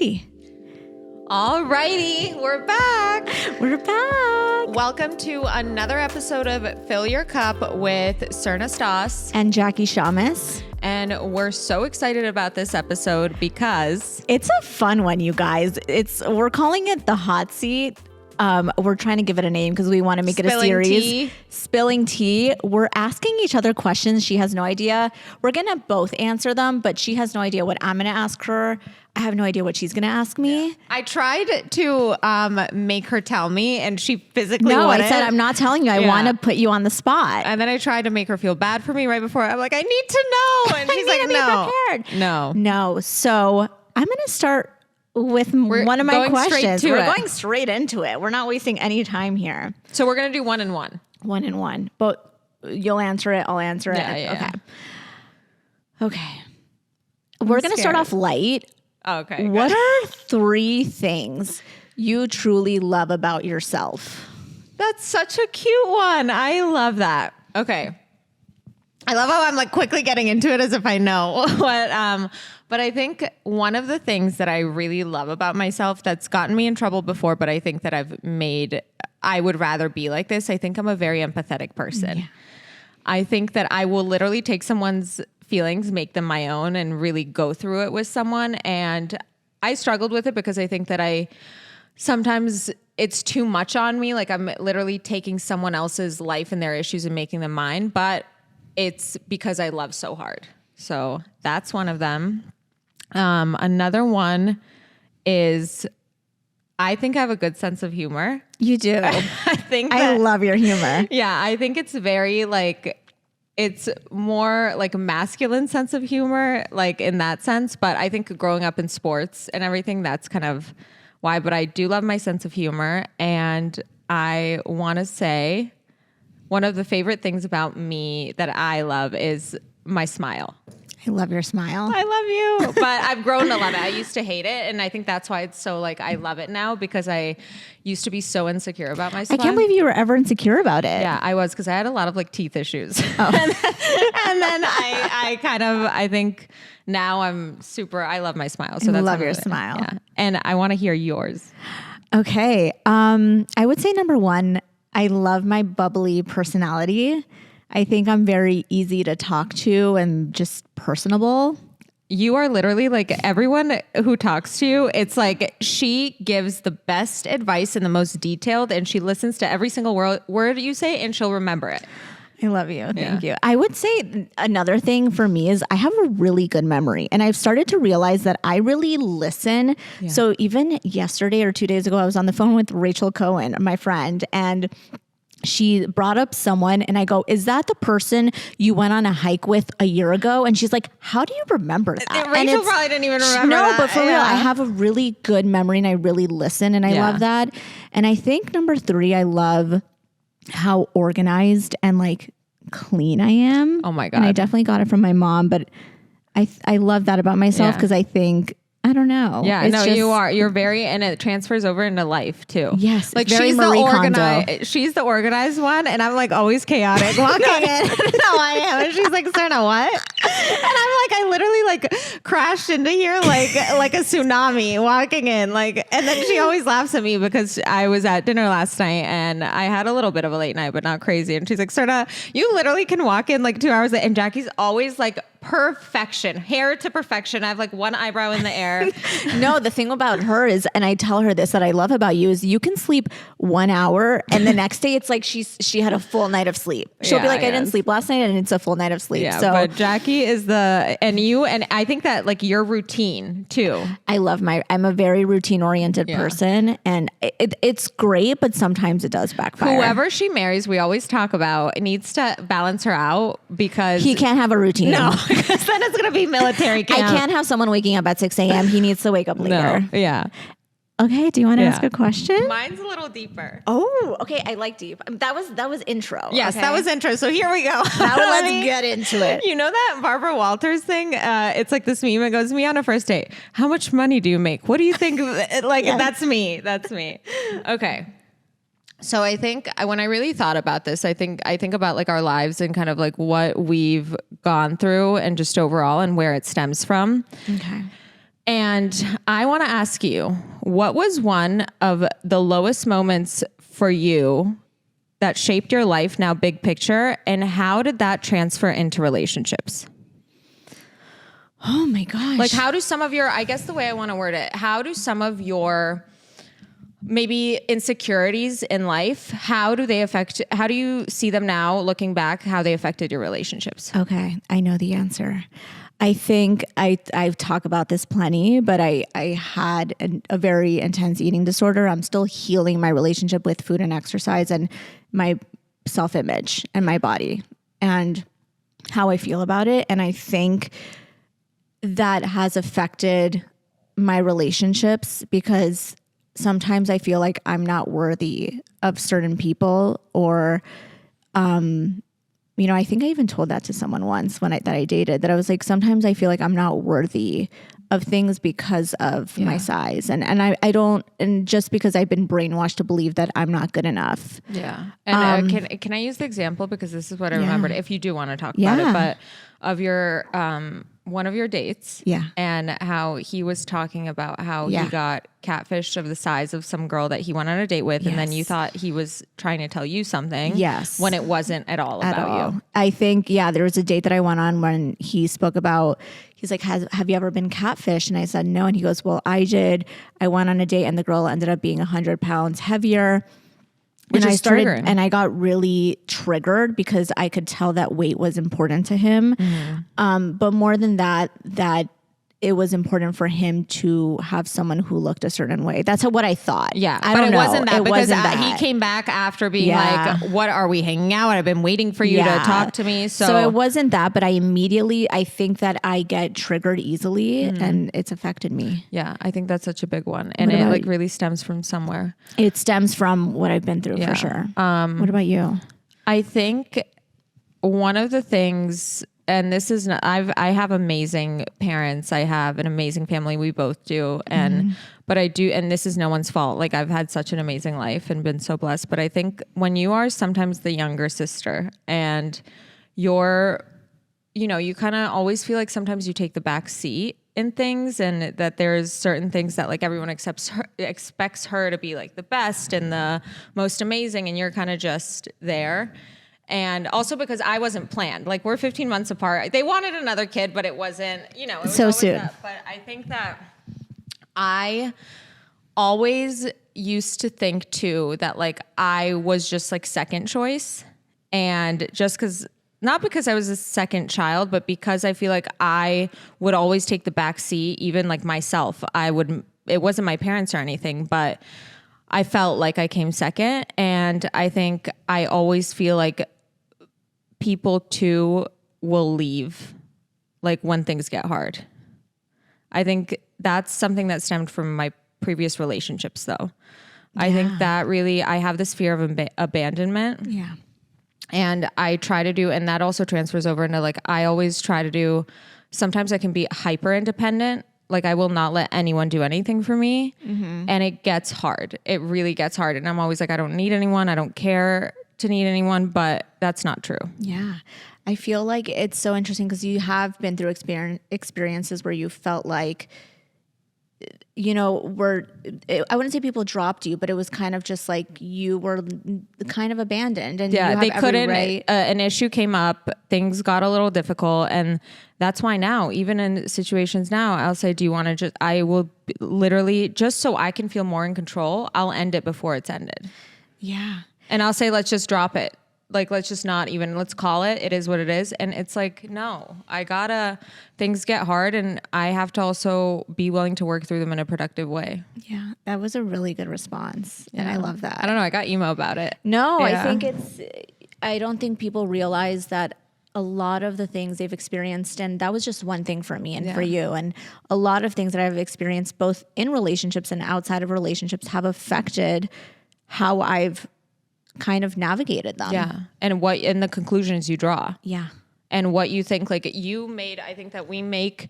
Jackie. All righty, we're back. We're back. Welcome to another episode of Fill Your Cup with Srna Stos. And Jackie Shamus. And we're so excited about this episode because it's a fun one, you guys. We're calling it the hot seat. We're trying to give it a name because we want to make it a series. Spilling tea. We're asking each other questions. She has no idea. We're going to both answer them, but she has no idea what I'm going to ask her. I have no idea what she's going to ask me. I tried to make her tell me, and she physically wouldn't. I said, I'm not telling you. I want to put you on the spot. And then I tried to make her feel bad for me right before. I'm like, I need to know. And she's like, no. Prepared. No. So I'm going to start with one of my questions. We're going straight into it. We're not wasting any time here. So we're going to do one and one. One and one. But you'll answer it. I'll answer it. Yeah. Okay. We're going to start off light. Okay. What are 3 things you truly love about yourself? That's such a cute one. I love that. Okay. I love how I'm like quickly getting into it as if I know what, but I think one of the things that I really love about myself that's gotten me in trouble before, but I think that I would rather be like this. I think I'm a very empathetic person. Yeah. I think that I will literally take someone's feelings, make them my own, and really go through it with someone. And I struggled with it because I think that sometimes it's too much on me. Like I'm literally taking someone else's life and their issues and making them mine, but it's because I love so hard. So that's one of them. Another one is I think I have a good sense of humor. You do. I love your humor. Yeah. I think it's very it's more like a masculine sense of humor, like in that sense. But I think growing up in sports and everything, that's kind of why. But I do love my sense of humor. And I want to say one of the favorite things about me that I love is my smile. I love your smile. I love you. But I've grown to love it. I used to hate it. And I think that's why it's so I love it now because I used to be so insecure about myself. I can't believe you were ever insecure about it. Yeah, I was because I had a lot of teeth issues. Oh. and then I think now I love my smile. So that's love your smile. Yeah. And I want to hear yours. Okay. I would say number 1, I love my bubbly personality. I think I'm very easy to talk to and just personable. You are literally everyone who talks to you, it's she gives the best advice and the most detailed, and she listens to every single word you say and she'll remember it. I love you. Thank you. I would say another thing for me is I have a really good memory, and I've started to realize that I really listen. Yeah. So even yesterday or 2 days ago, I was on the phone with Rachel Cohen, my friend, and she brought up someone and I go, is that the person you went on a hike with a year ago? And she's like, how do you remember that? Rachel probably didn't even remember that. No, but for real, I have a really good memory and I really listen and I love that. And I think number 3, I love how organized and clean I am. Oh my God. And I definitely got it from my mom, but I love that about myself because I think, I don't know. Yeah, you are. You're very, and it transfers over into life too. Yes, very she's Marie the organized. She's the organized one, and I'm always chaotic walking in. No, I am. And she's like, Srna, what? And I'm I literally crashed into here like a tsunami walking in. And then she always laughs at me because I was at dinner last night and I had a little bit of a late night, but not crazy. And she's like, Srna, you literally can walk in 2 hours late. And Jackie's always perfection, hair to perfection. I have one eyebrow in the air. No, the thing about her is, and I tell her this that I love about you is you can sleep 1 hour and the next day it's she had a full night of sleep. She'll be I didn't sleep last night and it's a full night of sleep. Yeah, so, but Jackie is and I think that your routine too. I love I'm a very routine oriented person and it's great, but sometimes it does backfire. Whoever she marries, we always talk about, needs to balance her out because he can't have a routine. No. Because then it's going to be military camp. I can't have someone waking up at 6 a.m. He needs to wake up later. No. Yeah. Okay. Do you want to ask a question? Mine's a little deeper. Oh, okay. I like deep. That was intro. Yes, okay? that was intro. So here we go. Now let's get into it. You know that Barbara Walters thing? It's this meme. It goes, me on a first date. How much money do you make? What do you think? That's me. That's me. Okay. So I think when I really thought about this, I think about our lives and kind of what we've gone through and just overall and where it stems from. Okay. And I want to ask you, what was one of the lowest moments for you that shaped your life now big picture, and how did that transfer into relationships? Oh my gosh. Like how do some of your, I guess the way I want to word it, how do some of your maybe insecurities in life, how do you see them now looking back, how they affected your relationships? Okay, I know the answer. I think I've talked about this plenty, but I had a very intense eating disorder. I'm still healing my relationship with food and exercise and my self-image and my body and how I feel about it. And I think that has affected my relationships because sometimes I feel like I'm not worthy of certain people or, you know, I think I even told that to someone once that I dated, that I was like, sometimes I feel like I'm not worthy of things because of my size. And I don't, and just because I've been brainwashed to believe that I'm not good enough. Yeah. And can I use the example, because this is what I remembered, if you do want to talk about it, but of your, one of your dates, and how he was talking about how he got catfished of the size of some girl that he went on a date with, and then you thought he was trying to tell you something, when it wasn't at all about you. I think there was a date that I went on when he spoke about. He's like, have you ever been catfished? And I said no, and he goes, well, I did. I went on a date, and the girl ended up being 100 pounds heavier. Which is triggering. And I got really triggered because I could tell that weight was important to him. But more than that it was important for him to have someone who looked a certain way. That's what I thought. Yeah. I don't know. Wasn't that, it because wasn't that. He came back after being like, what are we hanging out? I've been waiting for you to talk to me. So it wasn't that, but I think that I get triggered easily and it's affected me. Yeah. I think that's such a big one. And it like really stems from somewhere. It stems from what I've been through for sure. What about you? I think one of the things, and this is not, I have amazing parents. I have an amazing family. We both do. And, but I do, and this is no one's fault. Like I've had such an amazing life and been so blessed. But I think when you are sometimes the younger sister and you're, you know, you kind of always feel like sometimes you take the back seat in things, and that there's certain things that like everyone expects her to be like the best and the most amazing. And you're kind of just there. And also because I wasn't planned. Like we're 15 months apart. They wanted another kid, but it wasn't, you know, it was so soon. But I think that I always used to think too that like I was just like second choice. And just not because I was a second child, but because I feel like I would always take the back seat, even like myself. It wasn't my parents or anything, but I felt like I came second. And I think I always feel like people too will leave like when things get hard. I think that's something that stemmed from my previous relationships though. I think that really, I have this fear of abandonment. Yeah. And I try to do, and that also transfers over into like, I always try to do, sometimes I can be hyper independent. Like I will not let anyone do anything for me. And it gets hard. It really gets hard. And I'm always like, I don't need anyone. I don't care to need anyone, but that's not true. Yeah. I feel like it's so interesting because you have been through experiences where you felt like, you know, I wouldn't say people dropped you, but it was kind of just like you were kind of abandoned. And they couldn't, an issue came up, things got a little difficult. And that's why now, even in situations now, I'll say, do you want to I will literally, just so I can feel more in control, I'll end it before it's ended. Yeah. And I'll say, let's just drop it. Like, let's just not even, let's call it. It is what it is. And it's like, no, things get hard and I have to also be willing to work through them in a productive way. Yeah. That was a really good response. And I love that. I don't know. I got emo about it. No, I don't think people realize that a lot of the things they've experienced, and that was just one thing for me and for you. And a lot of things that I've experienced both in relationships and outside of relationships have affected how I've kind of navigated them. Yeah. And the conclusions you draw. Yeah. And what you think, like I think that we make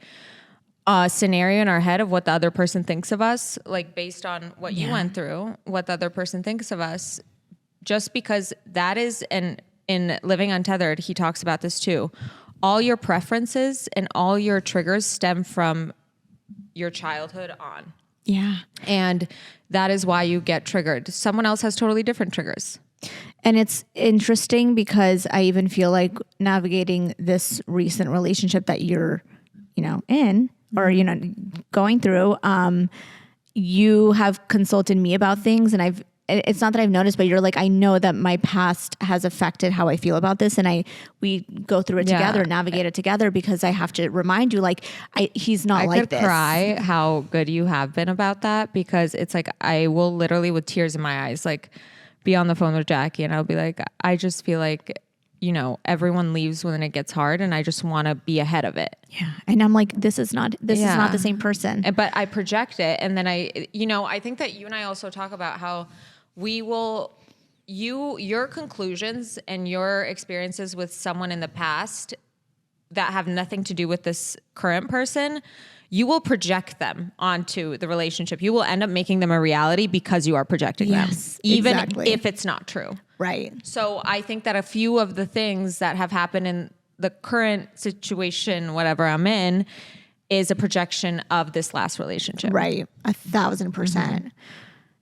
a scenario in our head of what the other person thinks of us, like based on what you went through, what the other person thinks of us, just because that is, and in Living Untethered, he talks about this too. All your preferences and all your triggers stem from your childhood on. Yeah. And that is why you get triggered. Someone else has totally different triggers. And it's interesting because I even feel like navigating this recent relationship that you're, in or, going through, you have consulted me about things, and it's not that I've noticed, but you're like, I know that my past has affected how I feel about this. And we go through it together, navigate it together, because I have to remind you, like, he's not like this. I could cry how good you have been about that, because it's like, I will literally with tears in my eyes, like be on the phone with Jackie and I'll be like, I just feel like, everyone leaves when it gets hard and I just want to be ahead of it. Yeah. And I'm like, this is not the same person. But I project it. And then I think that you and I also talk about how your conclusions and your experiences with someone in the past that have nothing to do with this current person, you will project them onto the relationship. You will end up making them a reality because you are projecting them, even if it's not true. Right. So I think that a few of the things that have happened in the current situation, whatever I'm in, is a projection of this last relationship. Right. 1,000%.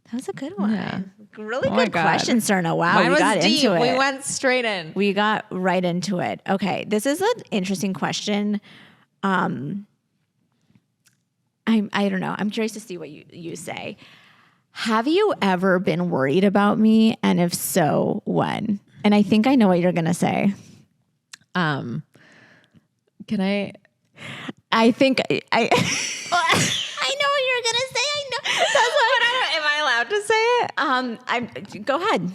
That was a good one. Yeah. Really good question, Srna. Wow. Mine got deep. Into it. We went straight in. We got right into it. Okay. This is an interesting question. I don't know. I'm curious to see what you say. Have you ever been worried about me? And if so, when? And I think I know what you're going to say. Can I? I think I know what you're going to say. I know. That's what am I allowed to say it? Go ahead.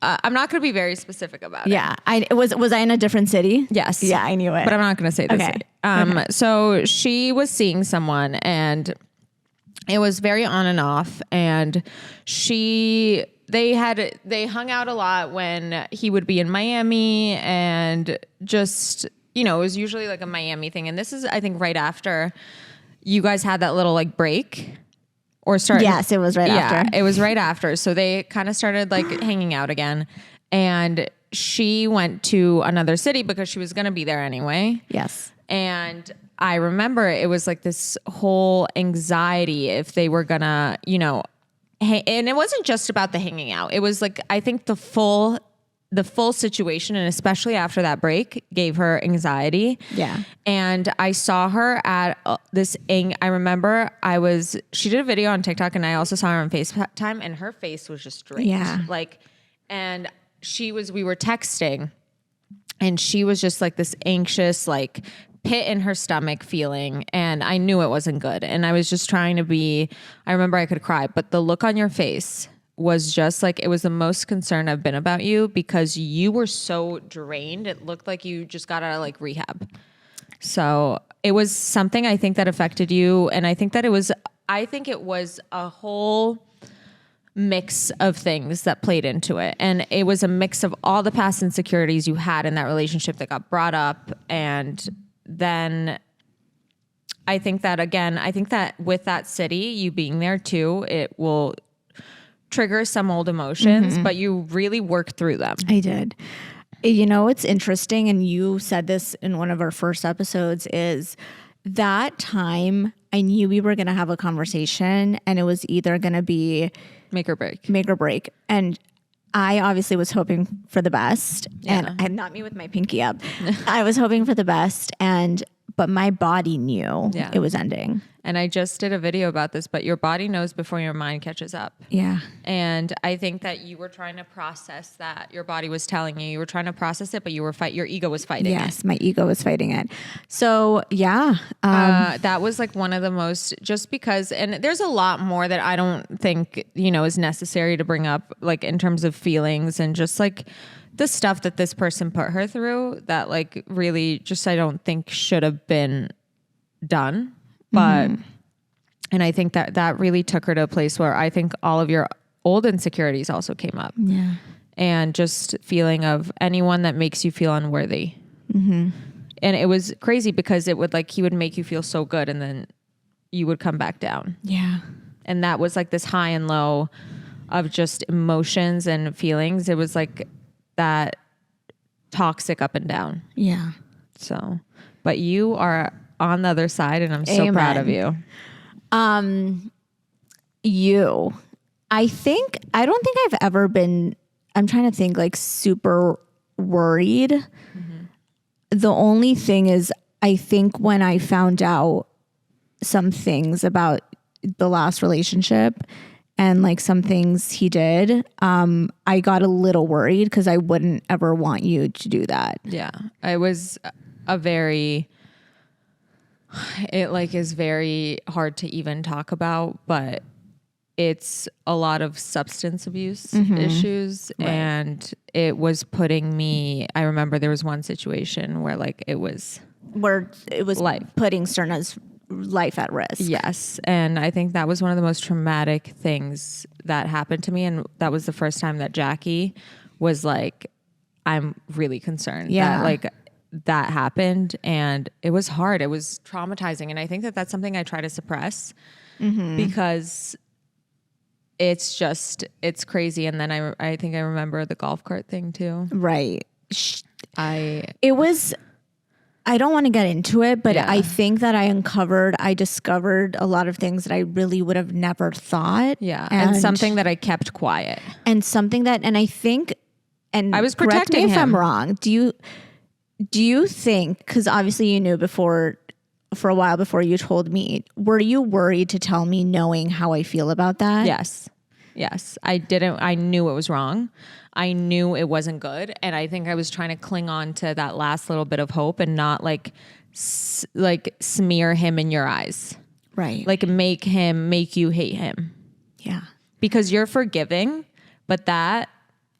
I'm not going to be very specific about it. Yeah. Was I in a different city? Yes. Yeah, I knew it. But I'm not going to say the city. Okay. So she was seeing someone and it was very on and off, and they hung out a lot when he would be in Miami, and just, it was usually like a Miami thing. And this is, I think, right after you guys had that little like break. Yes, it was right after. It was right after. So they kind of started like hanging out again. And she went to another city because she was going to be there anyway. Yes. And I remember it was like this whole anxiety if they were going to, and it wasn't just about the hanging out. It was like, I think the full situation, and especially after that break, gave her anxiety. Yeah. And I saw her at I remember she did a video on TikTok, and I also saw her on FaceTime, and her face was just straight. Yeah. And we were texting, and she was just like this anxious, like pit in her stomach feeling. And I knew it wasn't good. And I was just trying to I remember I could cry, but the look on your face was just like, it was the most concerned I've been about you, because you were so drained. It looked like you just got out of like rehab. So it was something I think that affected you. And I think it was a whole mix of things that played into it. And it was a mix of all the past insecurities you had in that relationship that got brought up. And then I think that with that city, you being there too, it will trigger some old emotions, but you really work through them. I did. It's interesting, and you said this in one of our first episodes, is that time I knew we were going to have a conversation, and it was either going to be make or break. And I obviously was hoping for the best, and not me with my pinky up. I was hoping for the best, but my body knew it was ending. And I just did a video about this, but your body knows before your mind catches up. Yeah. And I think that you were trying to process that. Your body was telling you. You were trying to process it, but your ego was fighting it. Yes, my ego was fighting it. So, yeah. That was like one of the most, just because, and there's a lot more that I don't think, is necessary to bring up, like in terms of feelings and just like the stuff that this person put her through that like really just I don't think should have been done. But, and I think that really took her to a place where I think all of your old insecurities also came up. Yeah. And just feeling of anyone that makes you feel unworthy. Mm-hmm. And it was crazy because he would make you feel so good and then you would come back down. Yeah. And that was like this high and low of just emotions and feelings. It was like that toxic up and down. Yeah. So, but you are on the other side, and I'm so proud of you. I don't think I've ever been, I'm trying to think, like, super worried. The only thing is, I think when I found out some things about the last relationship and like some things he did, I got a little worried because I wouldn't ever want you to do that. Yeah. It was it like is very hard to even talk about, but it's a lot of substance abuse issues. Right. And it was putting me, I remember there was one situation where it was putting Srna's life at risk. Yes. And I think that was one of the most traumatic things that happened to me. And that was the first time that Jackie was like, I'm really concerned that that happened. And it was hard. It was traumatizing. And I think that that's something I try to suppress because it's crazy. And then I think I remember the golf cart thing too. Right. I don't want to get into it, but I think that I discovered a lot of things that I really would have never thought. Yeah. And something that I kept quiet. And something that, and I think, and I was protecting him. If I'm wrong, do you think, because obviously you knew for a while before you told me, were you worried to tell me knowing how I feel about that? Yes. I knew it was wrong. I knew it wasn't good. And I think I was trying to cling on to that last little bit of hope and not smear him in your eyes. Right. Make you hate him. Yeah. Because you're forgiving, but that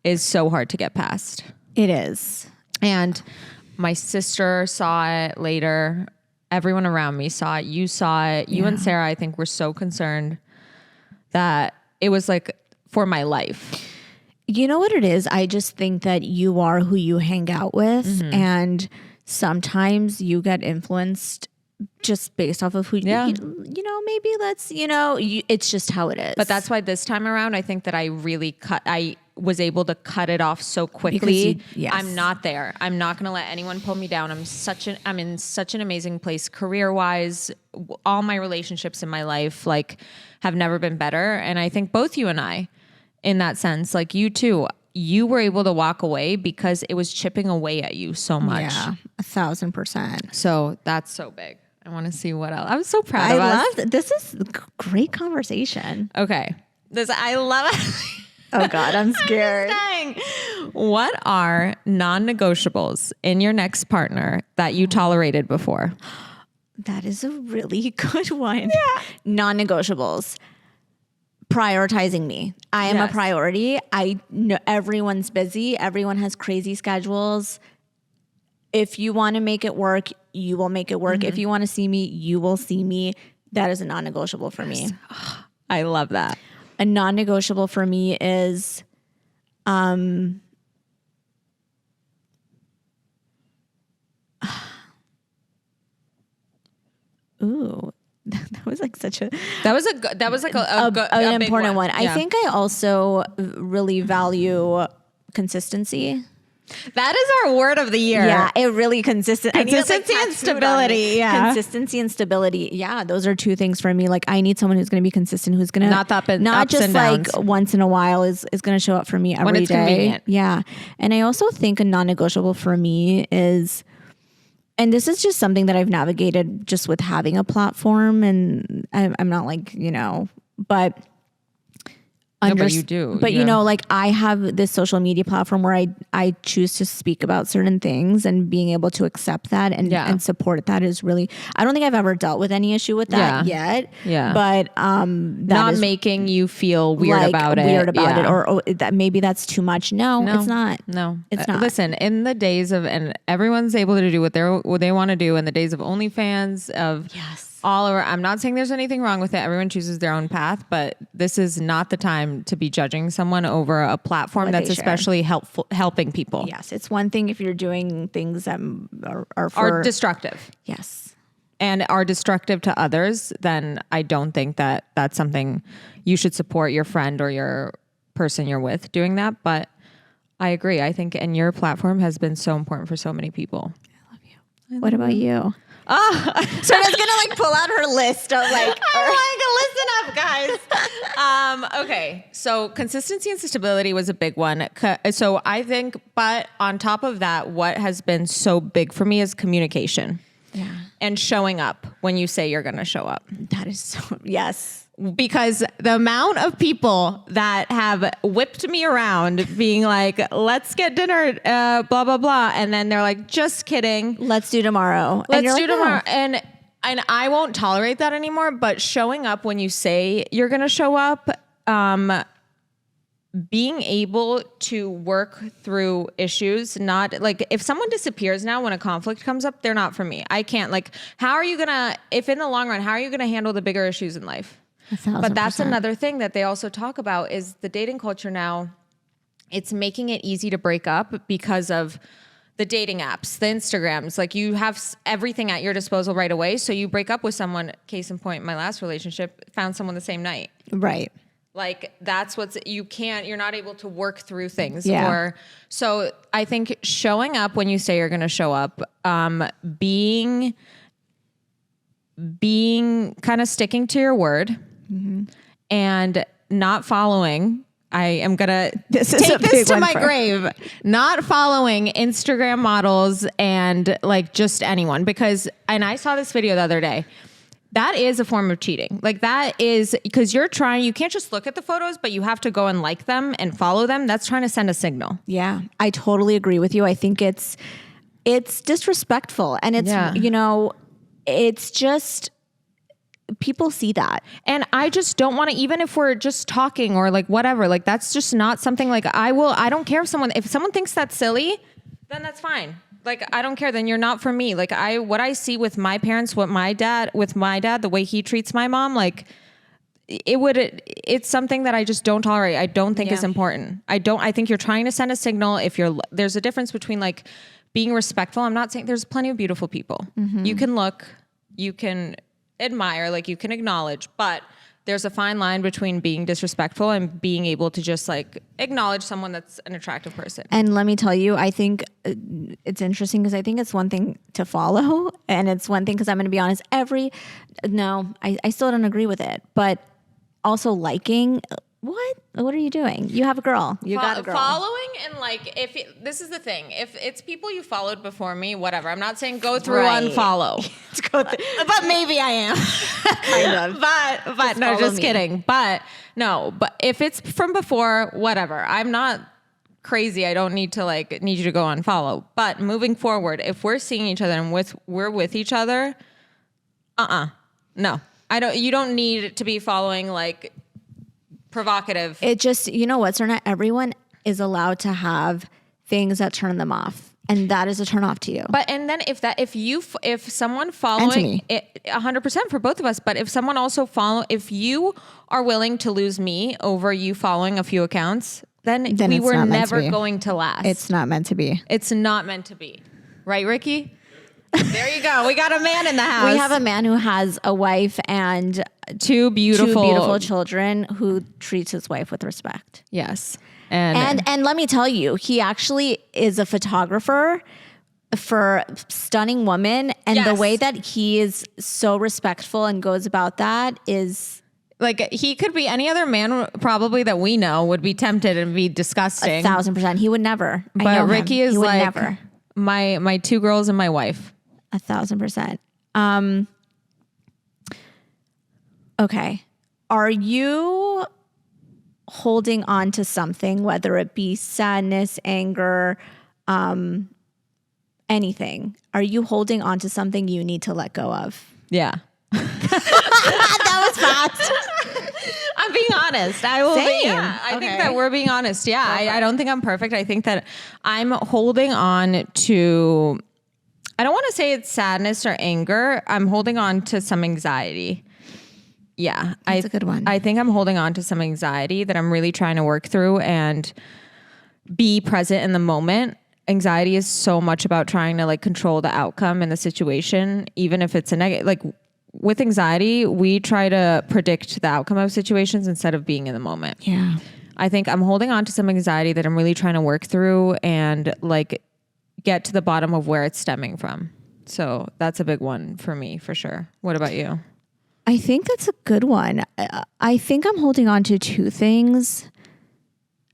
is so hard to get past. It is. And my sister saw it later. Everyone around me saw it. You saw it. You and Sarah, I think, were so concerned that it was for my life. You know what it is? I just think that you are who you hang out with. And sometimes you get influenced just based off of who, maybe it's just how it is. But that's why this time around, I think that I was able to cut it off so quickly. I'm not there. I'm not going to let anyone pull me down. I'm in such an amazing place career-wise. All my relationships in my life have never been better. And I think both you and I, in that sense, you too, you were able to walk away because it was chipping away at you so much. Yeah, 1,000%. So that's so big. I want to see what else. I'm so proud of us. This is a great conversation. Okay. I love it. Oh God, I'm scared. What are non-negotiables in your next partner that you tolerated before? That is a really good one. Yeah. Non-negotiables. Prioritizing me. I am a priority. I know everyone's busy. Everyone has crazy schedules. If you want to make it work, you will make it work. If you want to see me, you will see me. That is a non-negotiable for me. I love that. A non-negotiable for me is ooh, that was such a an important one. I think I also really value consistency. That is our word of the year. Yeah, it really consistency and stability. Yeah, consistency and stability. Yeah, those are two things for me. I need someone who's going to be consistent, who's going to not just once in a while is going to show up for me every when it's day. Convenient. Yeah, and I also think a non-negotiable for me is, and this is just something that I've navigated just with having a platform, and I'm not but. But you do. But I have this social media platform where I choose to speak about certain things, and being able to accept that and support that is really, I don't think I've ever dealt with any issue with that yet. Yeah. But not making you feel weird about it. Or that maybe that's too much. No, it's not. No, it's not. Listen, in the days of, and everyone's able to do what they want to do in the days of OnlyFans, of all over. I'm not saying there's anything wrong with it. Everyone chooses their own path, but this is not the time to be judging someone over a platform that's especially helping people. Yes. It's one thing if you're doing things that are destructive. Yes. And are destructive to others, then I don't think that that's something you should support your friend or your person you're with doing that. But I agree. I think, and your platform has been so important for so many people. What about you? Oh, Srna's gonna pull out her list of listen up, guys. Okay, so consistency and stability was a big one. So I think, but on top of that, what has been so big for me is communication. Yeah. And showing up when you say you're going to show up. That is so, yes. Because the amount of people that have whipped me around being like, let's get dinner, blah, blah, blah. And then they're like, just kidding. Let's do tomorrow. Let's do tomorrow. No. And I won't tolerate that anymore. But showing up when you say you're going to show up, being able to work through issues, not like if someone disappears now when a conflict comes up, they're not for me. I can't how are you going to, if in the long run, how are you going to handle the bigger issues in life? 1,000%. But that's another thing that they also talk about is the dating culture now. It's making it easy to break up because of the dating apps, the Instagrams. Like you have everything at your disposal right away. So you break up with someone, case in point, my last relationship, found someone the same night. Right. Like that's you're not able to work through things. Yeah. So I think showing up when you say you're going to show up, being kind of sticking to your word and not following. I am going to take this to my grave, not following Instagram models and just anyone and I saw this video the other day. That is a form of cheating. That is because you can't just look at the photos, but you have to go and like them and follow them. That's trying to send a signal. Yeah, I totally agree with you. I think it's disrespectful and it's just people see that. And I just don't want to, even if we're just talking or whatever, that's just not something I don't care if someone thinks that's silly, then that's fine. I don't care. Then you're not for me. What I see with my parents, with my dad, the way he treats my mom, it's something that I just don't tolerate. I don't think is important. I think you're trying to send a signal. There's a difference between being respectful. I'm not saying there's plenty of beautiful people. Mm-hmm. You can look, you can admire, you can acknowledge, but there's a fine line between being disrespectful and being able to just acknowledge someone that's an attractive person. And let me tell you, I think it's interesting because I think it's one thing to follow and it's one thing because I'm going to be honest, I still don't agree with it, but also liking, what are you doing? You have a girl. You got a girl. Following and this is the thing. If it's people you followed before me, whatever. I'm not saying go through unfollow. But maybe I am. Kind of. But no, just kidding. But if it's from before, whatever. I'm not crazy. I don't need to need you to go unfollow. But moving forward, if we're seeing each other and we're with each other, no. You don't need to be following provocative. It just, you know what, Srna, everyone is allowed to have things that turn them off. And that is a turn off to you. But, and then if someone following it 100% for both of us, but if someone also if you are willing to lose me over you following a few accounts, then we were never going to last. It's not meant to be. It's not meant to be. Right, Ricky? There you go. We got a man in the house. We have a man who has a wife and two beautiful children who treats his wife with respect. Yes. And let me tell you, he actually is a photographer for stunning women. And the way that he is so respectful and goes about that is... he could be any other man probably that we know would be tempted and be disgusting. 1,000%. He would never. But Ricky is never. My two girls and my wife. 1,000%. Okay. Are you holding on to something, whether it be sadness, anger, anything? Are you holding on to something you need to let go of? Yeah. That was fast. I'm being honest. I will be. Yeah. I think that we're being honest. Yeah. I don't think I'm perfect. I think that I'm holding on to, I don't want to say it's sadness or anger. I'm holding on to some anxiety. Yeah. That's a good one. I think I'm holding on to some anxiety that I'm really trying to work through and be present in the moment. Anxiety is so much about trying to control the outcome in the situation, even if it's a negative. With anxiety, we try to predict the outcome of situations instead of being in the moment. Yeah. I think I'm holding on to some anxiety that I'm really trying to work through and get to the bottom of where it's stemming from. So that's a big one for me, for sure. What about you? I think that's a good one. I think I'm holding on to two things.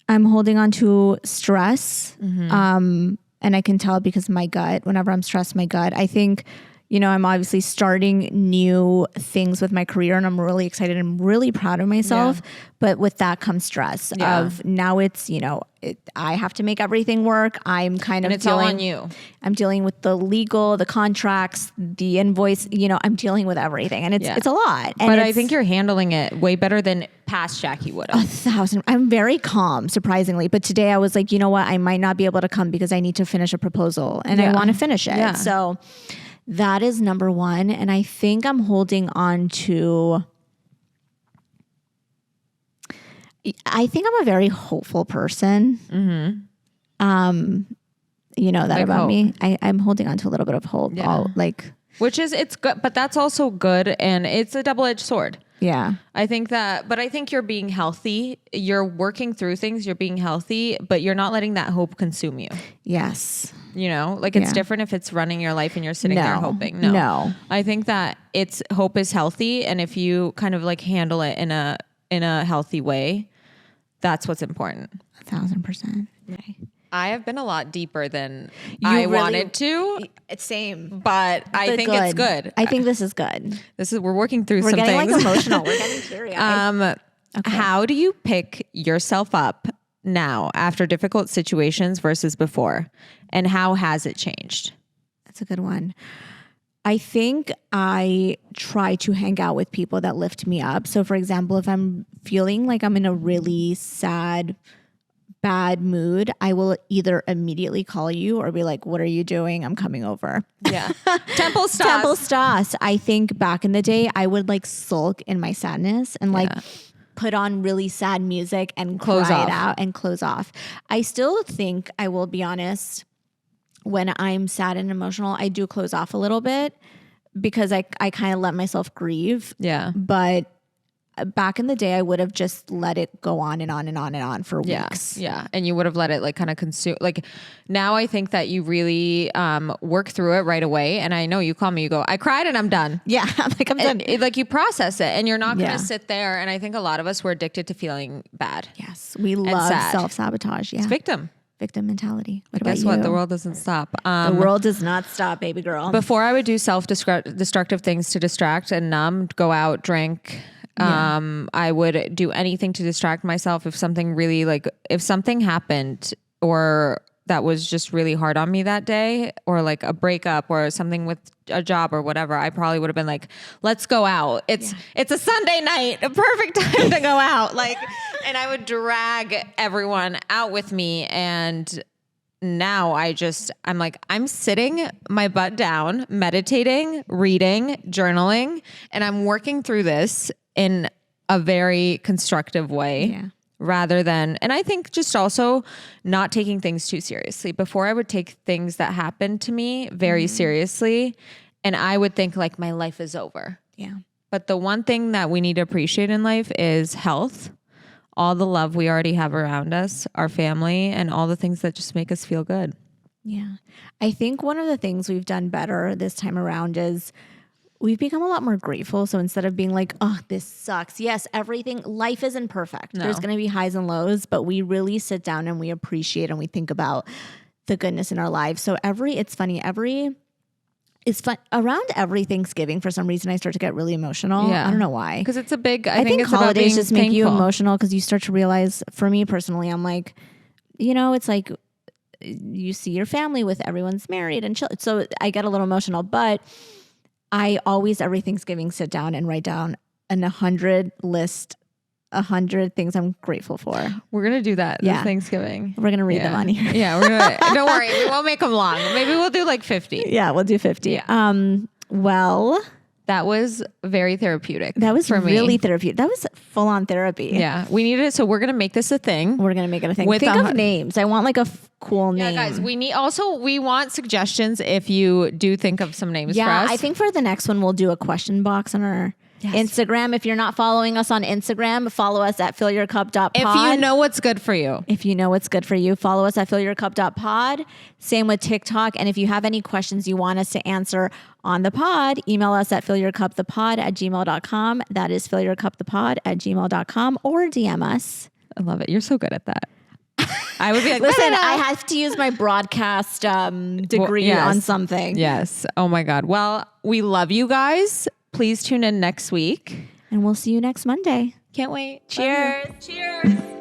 I'm holding on to stress. And I can tell because my gut, whenever I'm stressed, my gut, I think, I'm obviously starting new things with my career and I'm really excited. I'm really proud of myself. Yeah. But with that comes stress of now it's, I have to make everything work. I'm kind of it's all on you. I'm dealing with the legal, the contracts, the invoice, I'm dealing with everything and it's a lot. And but I think you're handling it way better than past Jackie would have. 1,000. I'm very calm, surprisingly. But today I was like, you know what? I might not be able to come because I need to finish a proposal and I want to finish it. Yeah. So that is number one. And I think I'm holding on to, I think I'm a very hopeful person. You know that like about hope. Me. I'm holding on to a little bit of hope. Yeah. Which is, it's good, but that's also good. And it's a double-edged sword. Yeah. I think you're being healthy. You're working through things. You're being healthy, but you're not letting that hope consume you. Yes. It's different if it's running your life and you're sitting there hoping. No. I think that hope is healthy. And if you kind of like handle it in a healthy way, that's what's important. 1,000%. Okay. I have been a lot deeper than I wanted to. It's same. But I think it's good. I think this is good. We're working through some things. We're getting emotional. We're getting teary-eyed. Okay. How do you pick yourself up now after difficult situations versus before? And how has it changed? That's a good one. I think I try to hang out with people that lift me up. So for example, if I'm feeling like I'm in a really sad, bad mood, I will either immediately call you or be like, what are you doing? I'm coming over. Yeah. Temple Stos. I think back in the day, I would like sulk in my sadness and put on really sad music and cry it out and close off. I still think, I will be honest, when I'm sad and emotional, I do close off a little bit because I kind of let myself grieve. Yeah. But back in the day, I would have just let it go on and on and on and on for weeks. Yeah. And you would have let it like kind of consume. Like now I think that you really work through it right away. And I know you call me, you go, I cried and I'm done. Yeah. I'm done. Like you process it and you're not going to sit there. And I think a lot of us were addicted to feeling bad. Yes. We love self-sabotage. Yeah. It's victim mentality. What about you? Guess what? The world doesn't stop. The world does not stop, baby girl. Before I would do self-destructive things to distract and numb, go out, drink. I would do anything to distract myself if something really if something happened or that was just really hard on me that day or like a breakup or something with a job or whatever, I probably would have been like, let's go out. It's a Sunday night, a perfect time to go out. And I would drag everyone out with me. And now I'm sitting my butt down, meditating, reading, journaling, and I'm working through this in a very constructive way rather than, and I think just also not taking things too seriously. Before I would take things that happened to me very seriously and I would think like my life is over. Yeah. But the one thing that we need to appreciate in life is health, all the love we already have around us, our family, and all the things that just make us feel good. Yeah. I think one of the things we've done better this time around is we've become a lot more grateful. So instead of being like, oh, this sucks. Yes, life isn't perfect. No. There's going to be highs and lows, but we really sit down and we appreciate and we think about the goodness in our lives. So it's fun around every Thanksgiving. For some reason, I start to get really emotional. Yeah. I don't know why. Because it's I think it's holidays just make you thankful. Emotional because you start to realize, for me personally, I'm like, it's like you see your family with everyone's married and chill. So I get a little emotional, but I always every Thanksgiving sit down and write down 100 things I'm grateful for. We're going to do that this Thanksgiving. We're going to read them on here. Yeah, we're going to, don't worry. We won't make them long. Maybe we'll do like 50. Yeah, we'll do 50. Yeah. That was very therapeutic. That was really therapeutic. That was full on therapy. Yeah, we needed it. So we're going to make this a thing. We're going to make it a thing. Think of names. I want like a cool name. Yeah, guys, we want suggestions if you do think of some names for us. I think for the next one, we'll do a question box on our Instagram. If you're not following us on Instagram, follow us at fillyourcup.pod. If you know what's good for you. If you know what's good for you, follow us at fillyourcup.pod. Same with TikTok. And if you have any questions you want us to answer on the pod, email us at fillyourcupthepod@gmail.com. That is fillyourcupthepod@gmail.com, or DM us. I love it. You're so good at that. I would be like, listen, I have to use my broadcast degree on something. Yes. Oh my God. Well, we love you guys. Please tune in next week. And we'll see you next Monday. Can't wait. Cheers. Cheers.